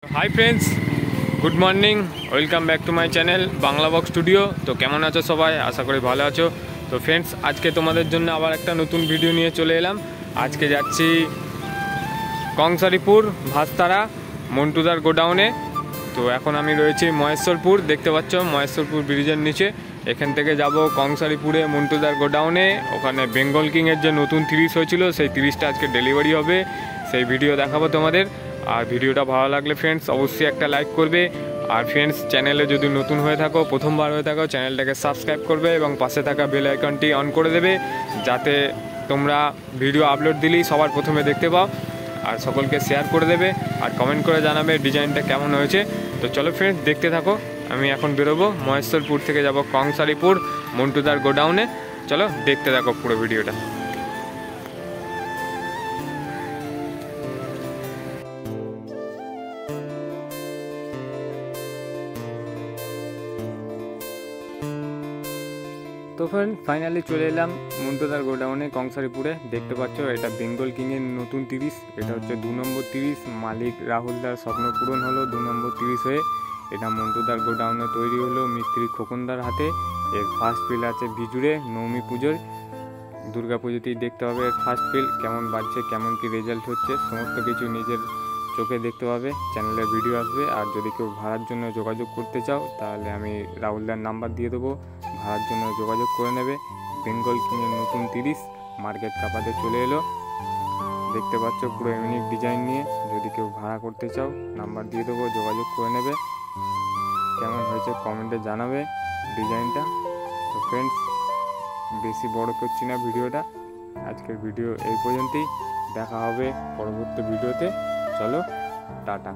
High friends good morning welcome back to my channel Bangla books studio. तो केमन आछो सबाई, आशा करी भालो आछो। तो फ्रेंड्स आज के तोमादेर जन्य आबार एकटा नतून भिडियो निये चले एलाम। आज के जाচ্ছি कंसारीपुर भास्तारा मन्टुदार गोडाउने। तो एखन आमी रयेछि महेश्वरपुर, देखते पाচ্ছ महेश्वरपुर ब्रिजेर नीचे। एखान থেকে যাব कंसारीपुरे मन्टुदार गोडाउने। ओखाने बेंगल किंग এর যে নতুন 30 হয়েছিল সেই 30টা আজকে ডেলিভারি হবে, সেই ভিডিও দেখাবো তোমাদের। আর ভিডিওটা ভালো লাগলে फ्रेंड्स অবশ্যই একটা লাইক করবে। আর फ्रेंड्स চ্যানেলে যদি নতুন হয়ে থাকো, প্রথমবার হয়ে থাকো, চ্যানেলটাকে সাবস্ক্রাইব করবে এবং পাশে থাকা বেল আইকনটি অন করে দেবে যাতে তোমরা ভিডিও আপলোড দিলেই সবার প্রথমে দেখতে পাও। আর সকলকে শেয়ার করে দেবে আর কমেন্ট করে জানাবে ডিজাইনটা কেমন হয়েছে। তো চলো फ्रेंड्स দেখতে থাকো। আমি এখন বেরোবো মহেশ্বরপুর থেকে যাব कंसारीपुर মন্টুদার গোডাউনে। চলো দেখতে থাকো পুরো ভিডিওটা। तो फ्रेंड फाइनली चले एलाम मन्टुदार गोडाउने कंसारीपुरे। देखते पाচ্ছ এটা बेंगल किंग এর নতুন 30, এটা হচ্ছে 2 নম্বর 30। মালিক রাহুলদার স্বপ্ন পূরণ হলো 2 নম্বর 30 হয়ে। এটা মন্টুদার গোডাউনে তৈরি হলো মিস্ত্রি খোকনদার হাতে। এর ফার্স্ট ফিল আছে ভিজুরে নবমী পুজোর, দুর্গা পুজোতেই দেখতে হবে এর ফার্স্ট ফিল কেমন বাজছে, কেমন কি রেজাল্ট হচ্ছে, সমস্ত কিছু নিজের চোখে দেখতে পাবে। চ্যানেলে ভিডিও আসবে। আর যদি কেউ ভাড়ার জন্য যোগাযোগ করতে চাও তাহলে আমি রাহুলদার নাম্বার দিয়ে দেবো, ভাড়ার জন্য যোগাযোগ করে নেবে। বেঙ্গল কিংয়ের নতুন 30 মার্কেট কাপাতে চলে এলো। দেখতে পাচ্ছ পুরো ইউনিক ডিজাইন নিয়ে। যদি কেউ ভাড়া করতে চাও নাম্বার দিয়ে দেবো, যোগাযোগ করে নেবে। কেমন হয়েছে কমেন্টে জানাবে ডিজাইনটা। তো ফ্রেন্ডস বেশি বড় করছি না ভিডিওটা, আজকের ভিডিও এই পর্যন্তই। দেখা হবে পরবর্তী ভিডিওতে। চলো টাটা।